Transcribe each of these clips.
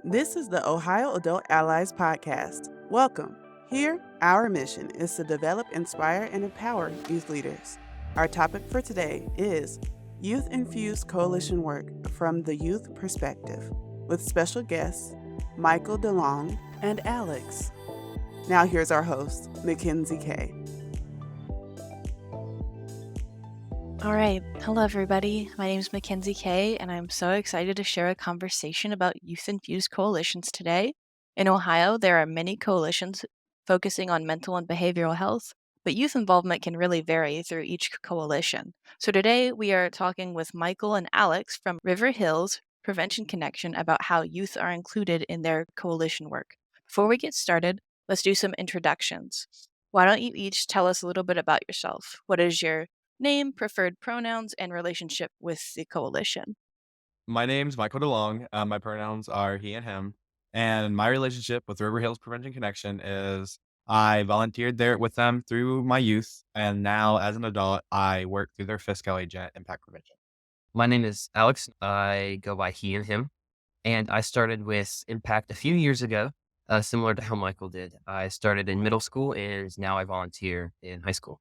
This is the Ohio Adult Allies Podcast. Welcome. Here, our mission is to develop, inspire, and empower youth leaders. Our topic for today is Youth-Infused Coalition Work from the Youth Perspective, with special guests Michael DeLong and Alex. Now here's our host, Mackenzie Kay. All right. Hello, everybody. My name is Mackenzie Kay, and I'm so excited to share a conversation about youth-infused coalitions today. In Ohio, there are many coalitions focusing on mental and behavioral health, but youth involvement can really vary through each coalition. So today, we are talking with Michael and Alex from River Hills Prevention Connection about how youth are included in their coalition work. Before we get started, let's do some introductions. Why don't you each tell us a little bit about yourself? What is your name, preferred pronouns, and relationship with the coalition? My name's Michael DeLong. My pronouns are he and him. And my relationship with River Hills Prevention Connection is I volunteered there with them through my youth. And now as an adult, I work through their fiscal agent impact prevention. My name is Alex. I go by he and him, and I started with Impact a few years ago, similar to how Michael did. I started in middle school, and now I volunteer in high school.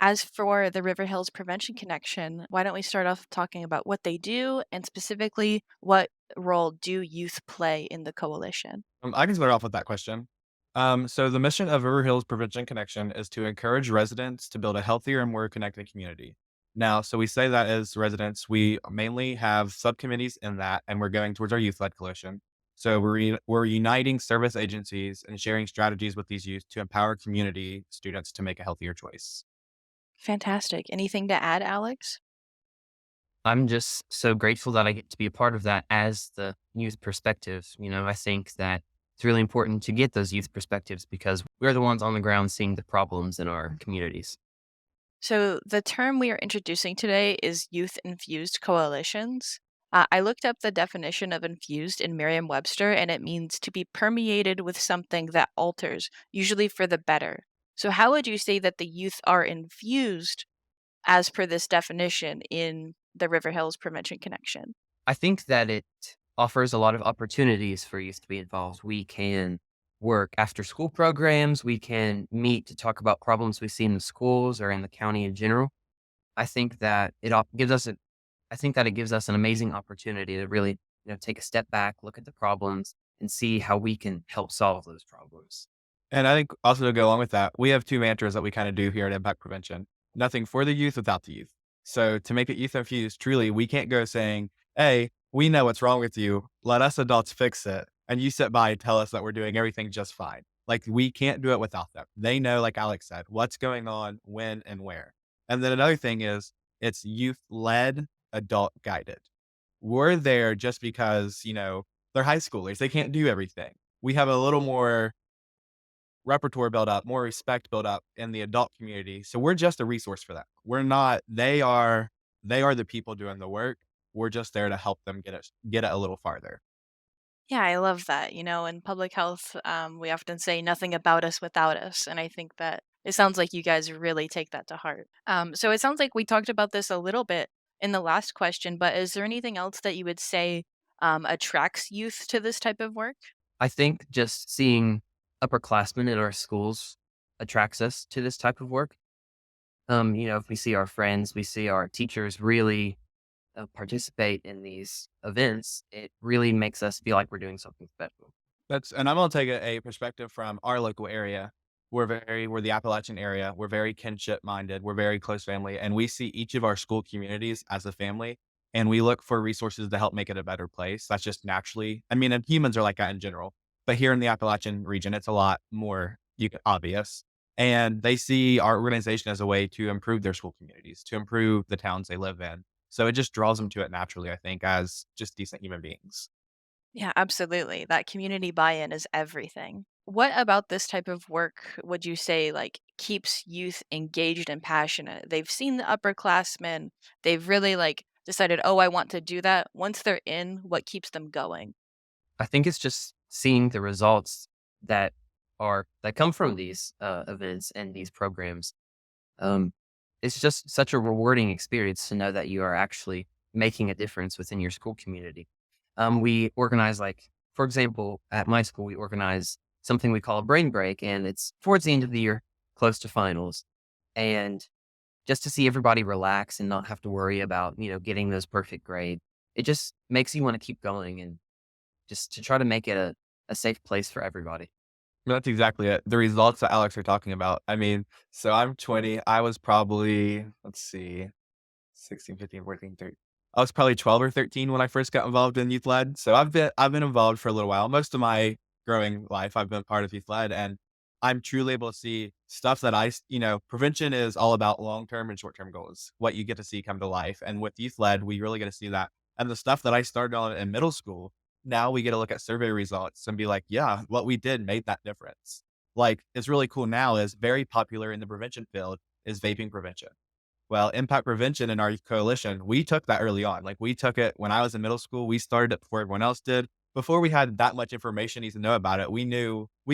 As for the River Hills Prevention Connection, why don't we start off talking about what they do and specifically what role do youth play in the coalition? I can start off with that question. So the mission of River Hills Prevention Connection is to encourage residents to build a healthier and more connected community. Now, so we say that as residents, we mainly have subcommittees in that, and we're going towards our youth-led coalition. So we're uniting service agencies and sharing strategies with these youth to empower community students to make a healthier choice. Fantastic. Anything to add, Alex? I'm just so grateful that I get to be a part of that as the youth perspective. I think that it's really important to get those youth perspectives because we're the ones on the ground seeing the problems in our communities. So, the term we are introducing today is youth infused coalitions. I looked up the definition of infused in Merriam Webster, and it means to be permeated with something that alters, usually for the better. So, how would you say that the youth are infused as per this definition in the River Hills Prevention Connection? I think that it offers a lot of opportunities for youth to be involved. We can work after school programs. We can meet to talk about problems we see in the schools or in the county in general. I think that I think that it gives us an amazing opportunity to really, take a step back, look at the problems and see how we can help solve those problems. And I think also to go along with that, we have two mantras that we kind of do here at Impact Prevention. Nothing for the youth without the youth. So to make it youth infused, truly, we can't go saying, hey, we know what's wrong with you. Let us adults fix it. And you sit by and tell us that we're doing everything just fine. Like we can't do it without them. They know, like Alex said, what's going on, when and where. And then another thing is it's youth led, adult guided. We're there just because, they're high schoolers. They can't do everything. We have a little more repertoire build up, more respect build up in the adult community. So we're just a resource for them. We're not, they are the people doing the work. We're just there to help them get it a little farther. Yeah, I love that. In public health, we often say nothing about us without us. And I think that it sounds like you guys really take that to heart. So it sounds like we talked about this a little bit in the last question, but is there anything else that you would say attracts youth to this type of work? I think just seeing upperclassmen in our schools attracts us to this type of work. If we see our friends, we see our teachers really participate in these events, it really makes us feel like we're doing something special. And I'm going to take a perspective from our local area. We're the Appalachian area. We're very kinship minded. We're very close family. And we see each of our school communities as a family. And we look for resources to help make it a better place. That's just naturally, I mean, and humans are like that in general. But here in the Appalachian region, it's a lot more obvious. And they see our organization as a way to improve their school communities, to improve the towns they live in. So it just draws them to it naturally, I think, as just decent human beings. Yeah, absolutely. That community buy-in is everything. What about this type of work would you say keeps youth engaged and passionate? They've seen the upperclassmen, they've really decided, "Oh, I want to do that." Once they're in, what keeps them going? I think it's just seeing the results that that come from these events and these programs. Um, it's just such a rewarding experience to know that you are actually making a difference within your school community. We organize like For example, at my school, we organize something we call a brain break, and it's towards the end of the year, close to finals. And just to see everybody relax and not have to worry about, getting those perfect grades, it just makes you want to keep going and just to try to make it a safe place for everybody. That's exactly it. The results that Alex are talking about. I mean, so I'm 20. I was probably, let's see, 16, 15, 14, 13. I was probably 12 or 13 when I first got involved in youth led. So I've been involved for a little while. Most of my growing life, I've been part of youth led, and I'm truly able to see stuff that prevention is all about long-term and short-term goals, what you get to see come to life. And with youth led, we really get to see that. And the stuff that I started on in middle school, now we get to look at survey results and be like, yeah, what we did made that difference. Like, it's really cool now is very popular in the prevention field is vaping prevention. Well, impact prevention in our youth coalition, we took that early on. Like, we took it when I was in middle school. We started it before everyone else did. Before we had that much information to know about it, we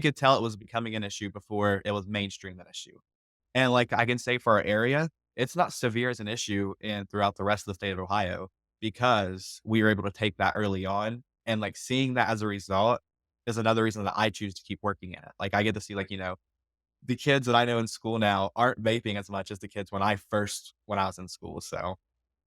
could tell it was becoming an issue before it was mainstream an issue. And like I can say for our area, it's not severe as an issue in throughout the rest of the state of Ohio because we were able to take that early on. And like seeing that as a result is another reason that I choose to keep working in it. Like I get to see the kids that I know in school now aren't vaping as much as the kids when I was in school. So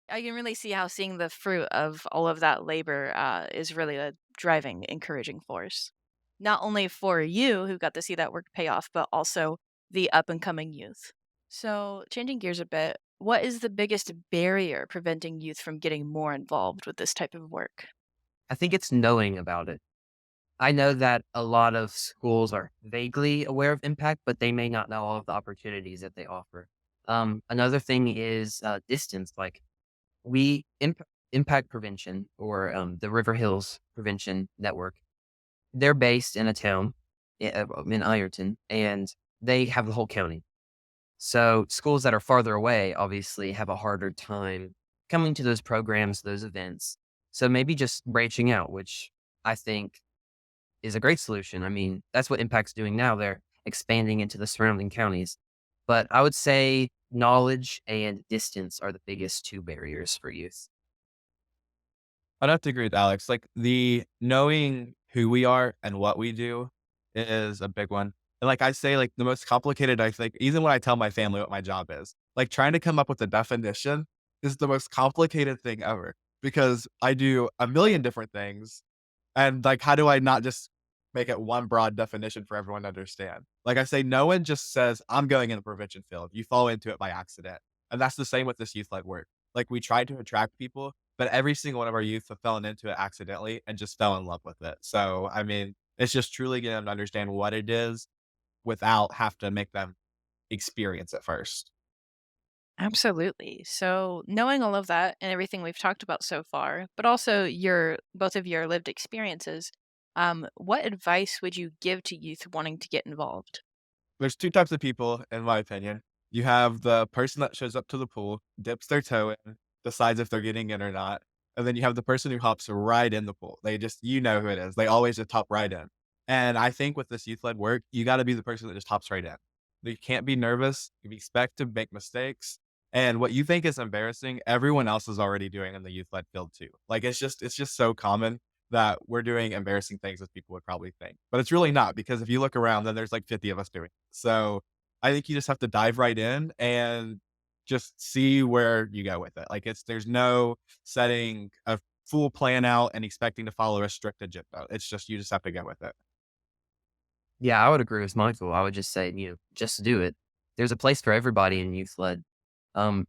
I can really see how seeing the fruit of all of that labor is really a driving, encouraging force. Not only for you who got to see that work pay off, but also the up and coming youth. So, changing gears a bit, what is the biggest barrier preventing youth from getting more involved with this type of work? I think it's knowing about it. I know that a lot of schools are vaguely aware of impact, but they may not know all of the opportunities that they offer. Another thing is distance. Like we impact prevention or the River Hills Prevention Network. They're based in a town in Ironton, and they have the whole county. So schools that are farther away obviously have a harder time coming to those programs, those events. So maybe just branching out, which I think is a great solution. I mean, that's what Impact's doing now. They're expanding into the surrounding counties. But I would say knowledge and distance are the biggest two barriers for youth. I'd have to agree with Alex. Like the knowing who we are and what we do is a big one. And like I say, like the most complicated, I think, even when I tell my family what my job is, like trying to come up with a definition is the most complicated thing ever because I do a million different things. And like, how do I not just make it one broad definition for everyone to understand? Like I say, no one just says, I'm going in the prevention field. You fall into it by accident. And that's the same with this youth led work. Like we tried to attract people, but every single one of our youth have fallen into it accidentally and just fell in love with it. So, I mean, it's just truly getting them to understand what it is without have to make them experience it first. Absolutely. So, knowing all of that and everything we've talked about so far, but also your both of your lived experiences, what advice would you give to youth wanting to get involved? There's two types of people, in my opinion. You have the person that shows up to the pool, dips their toe in, decides if they're getting in or not. And then you have the person who hops right in the pool. They just, you know who it is. They always just hop right in. And I think with this youth led work, you got to be the person that just hops right in. You can't be nervous. You expect to make mistakes. And what you think is embarrassing, everyone else is already doing in the youth led field too. Like it's just so common that we're doing embarrassing things as people would probably think. But it's really not because if you look around, then there's like 50 of us doing it. So I think you just have to dive right in and just see where you go with it. Like there's no setting a full plan out and expecting to follow a strict agenda. It's just you just have to go with it. Yeah, I would agree with Michael. I would just say, just do it. There's a place for everybody in youth led. Um,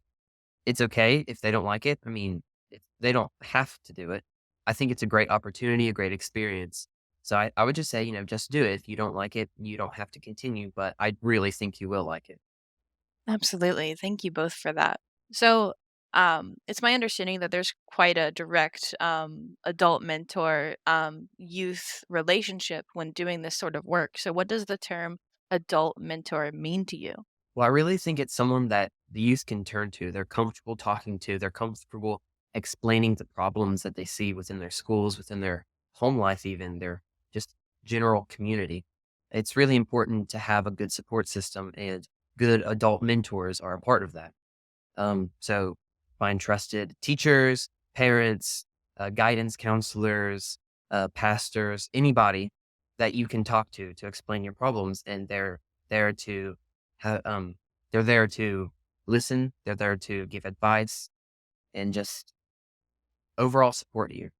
it's okay if they don't like it. I mean, they don't have to do it. I think it's a great opportunity, a great experience. So I would just say, just do it. If you don't like it, you don't have to continue, but I really think you will like it. Absolutely. Thank you both for that. So, it's my understanding that there's quite a direct adult mentor youth relationship when doing this sort of work. So, what does the term adult mentor mean to you? Well, I really think it's someone that the youth can turn to. They're comfortable talking to, they're comfortable explaining the problems that they see within their schools, within their home life, even their just general community. It's really important to have a good support system, and good adult mentors are a part of that. So find trusted teachers, parents, guidance counselors, pastors, anybody that you can talk to explain your problems, and they're there to ha- um they're there to listen, they're there to give advice and just overall support you.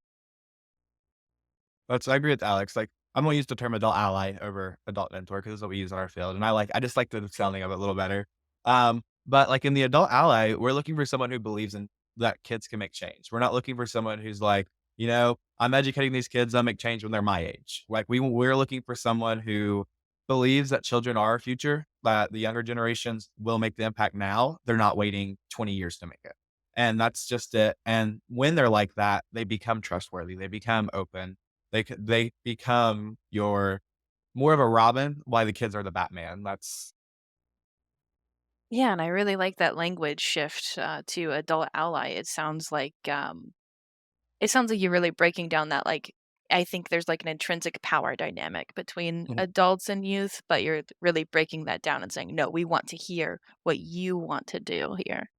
I agree with Alex. Like, I'm gonna use the term adult ally over adult mentor because that's what we use in our field, and I just like the sounding of it a little better. But like in the adult ally, we're looking for someone who believes in that kids can make change. We're not looking for someone who's like, I'm educating these kids, they'll make change when they're my age. Like we're looking for someone who believes that children are our future, that the younger generations will make the impact now. They're not waiting 20 years to make it. And that's just it. And when they're like that, they become trustworthy. They become open, they become your more of a Robin, while the kids are the Batman. That's Yeah, and I really like that language shift to adult ally. It sounds like you're really breaking down that like I think there's like an intrinsic power dynamic between Mhm. adults and youth, but you're really breaking that down and saying, no, we want to hear what you want to do here.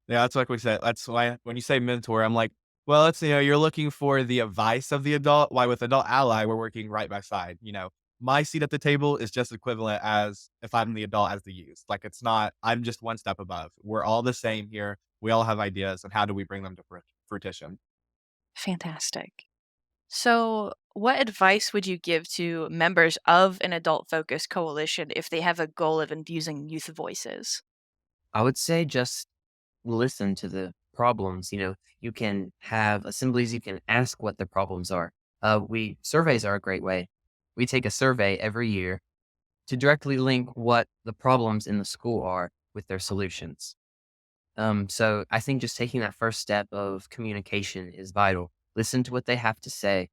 Yeah, that's like we said. That's why when you say mentor, I'm like, well, you're looking for the advice of the adult. Why with adult ally, we're working right by side. My seat at the table is just equivalent as if I'm the adult as the youth. Like it's not, I'm just one step above. We're all the same here. We all have ideas, and how do we bring them to fruition? Fantastic. So, what advice would you give to members of an adult focused coalition if they have a goal of infusing youth voices? I would say just listen to the problems. You can have assemblies, you can ask what the problems are. We surveys are a great way. We take a survey every year to directly link what the problems in the school are with their solutions. So I think just taking that first step of communication is vital. Listen to what they have to say,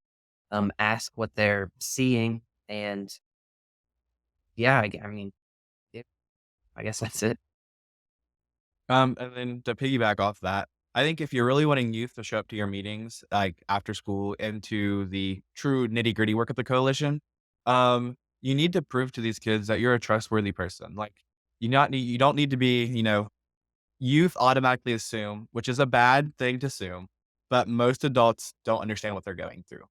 ask what they're seeing, and yeah, I mean, yeah, I guess that's it. And then to piggyback off that, I think if you're really wanting youth to show up to your meetings, like after school, into the true nitty gritty work of the coalition, you need to prove to these kids that you're a trustworthy person. Like you don't need to be, youth automatically assume, which is a bad thing to assume, but most adults don't understand what they're going through.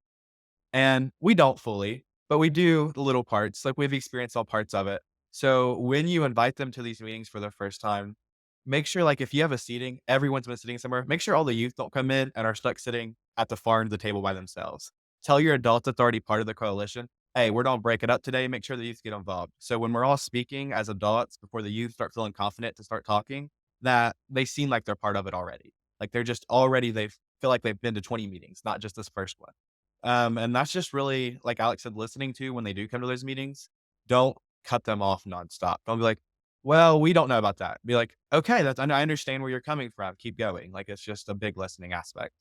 And we don't fully, but we do the little parts. Like we've experienced all parts of it. So when you invite them to these meetings for the first time, make sure like if you have a seating, everyone's been sitting somewhere, make sure all the youth don't come in and are stuck sitting at the far end of the table by themselves. Tell your adults that's already part of the coalition, hey, we're gonna break it up today. Make sure the youth get involved. So when we're all speaking as adults before the youth start feeling confident to start talking, that they seem like they're part of it already. Like they're just already they feel like they've been to 20 meetings, not just this first one. And that's just really, like Alex said, listening to when they do come to those meetings. Don't cut them off nonstop. Don't be like, well, we don't know about that. Be like, okay, I understand where you're coming from. Keep going. Like it's just a big listening aspect.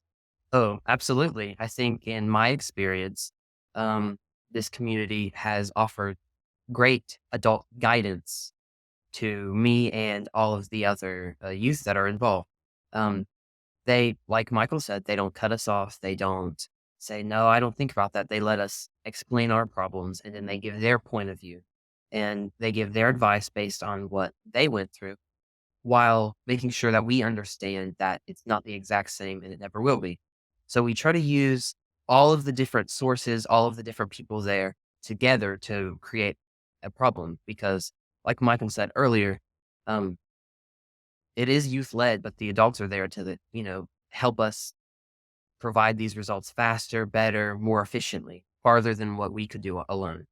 Oh, absolutely. I think in my experience, um, this community has offered great adult guidance to me and all of the other youth that are involved. Um, they, like Michael said, they don't cut us off. They don't say, no, I don't think about that. They let us explain our problems, and then they give their point of view, and they give their advice based on what they went through, while making sure that we understand that it's not the exact same and it never will be. So we try to use all of the different sources, all of the different people there together to create a problem because, like Michael said earlier, um, it is youth led, but the adults are there to, help us provide these results faster, better, more efficiently, farther than what we could do alone.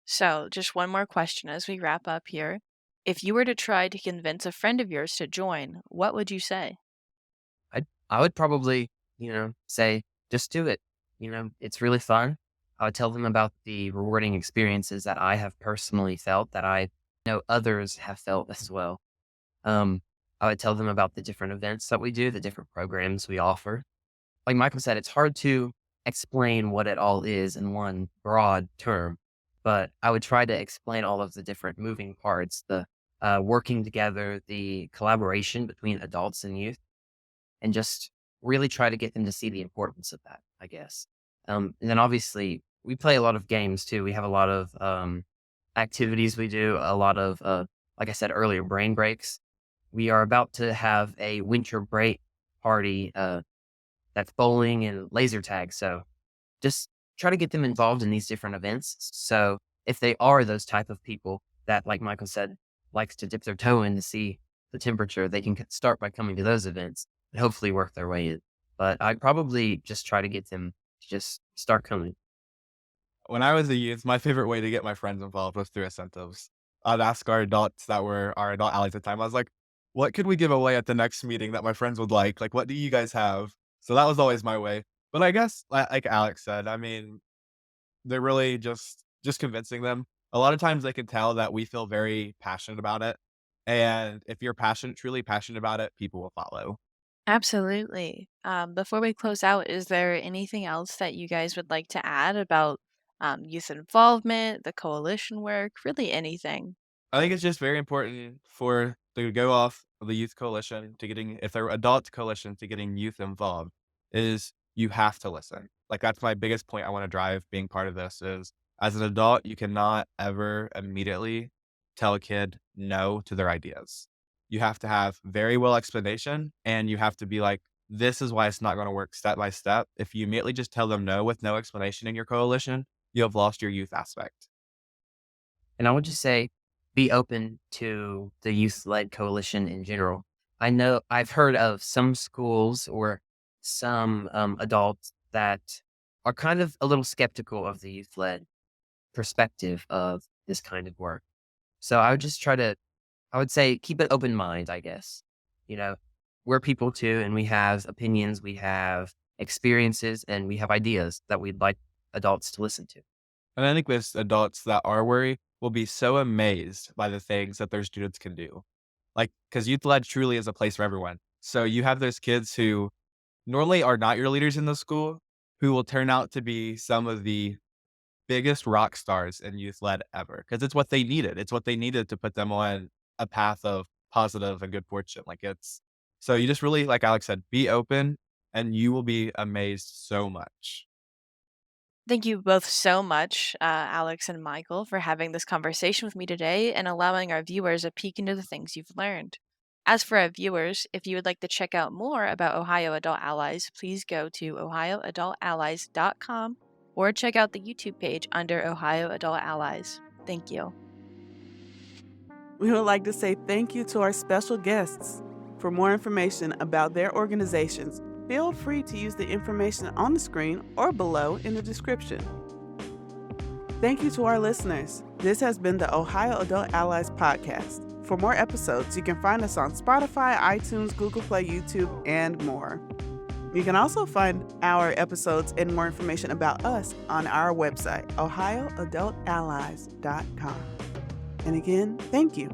So, just one more question as we wrap up here. If you were to try to convince a friend of yours to join, what would you say? I would probably, say, just do it. It's really fun. I would tell them about the rewarding experiences that I have personally felt that I know others have felt as well. Um, I would tell them about the different events that we do, the different programs we offer. Like Michael said, it's hard to explain what it all is in one broad term, but I would try to explain all of the different moving parts, the working together, the collaboration between adults and youth, and just really try to get them to see the importance of that, I guess. And then obviously we play a lot of games too. We have a lot of activities we do, a lot of, like I said earlier, brain breaks. We are about to have a winter break party that's bowling and laser tag. So just try to get them involved in these different events. So if they are those type of people that, like Michael said, likes to dip their toe in to see the temperature, they can start by coming to those events and hopefully work their way in. But I'd probably just try to get them to just start coming. When I was a youth, my favorite way to get my friends involved was through incentives. I'd ask our adults that were our adult allies at the time. I was like, what could we give away at the next meeting that my friends would like? Like, what do you guys have? So that was always my way. But I guess, like Alex said, I mean, they're really just convincing them. A lot of times they can tell that we feel very passionate about it. And if you're passionate, truly passionate about it, people will follow. Absolutely. Before we close out, is there anything else that you guys would like to add about youth involvement, the coalition work, really anything? I think it's just very important for to go off of the youth coalition to getting, if they're adult coalition to getting youth involved, is you have to listen. Like that's my biggest point I want to drive being part of this is as an adult, you cannot ever immediately tell a kid no to their ideas. You have to have very well explanation and you have to be like, this is why it's not going to work step by step. If you immediately just tell them no with no explanation in your coalition, you have lost your youth aspect. And I would just say, be open to the youth led coalition in general. I know I've heard of some schools or some adults that are kind of a little skeptical of the youth led perspective of this kind of work. So I would just I would say, keep an open mind, I guess. You know, we're people too, and we have opinions, we have experiences, and we have ideas that we'd like adults to listen to. And I think with adults that are worried will be so amazed by the things that their students can do. Like, because youth led truly is a place for everyone. So you have those kids who normally are not your leaders in the school, who will turn out to be some of the biggest rock stars in youth led ever. Because it's what they needed. It's what they needed to put them on a path of positive and good fortune. Like it's so you just really, like Alex said, be open and you will be amazed so much. Thank you both so much, Alex and Michael, for having this conversation with me today and allowing our viewers a peek into the things you've learned. As for our viewers, if you would like to check out more about Ohio Adult Allies, please go to ohioadultallies.com or check out the YouTube page under Ohio Adult Allies. Thank you. We would like to say thank you to our special guests. For more information about their organizations, feel free to use the information on the screen or below in the description. Thank you to our listeners. This has been the Ohio Adult Allies podcast. For more episodes, you can find us on Spotify, iTunes, Google Play, YouTube, and more. You can also find our episodes and more information about us on our website, ohioadultallies.com. And again, thank you.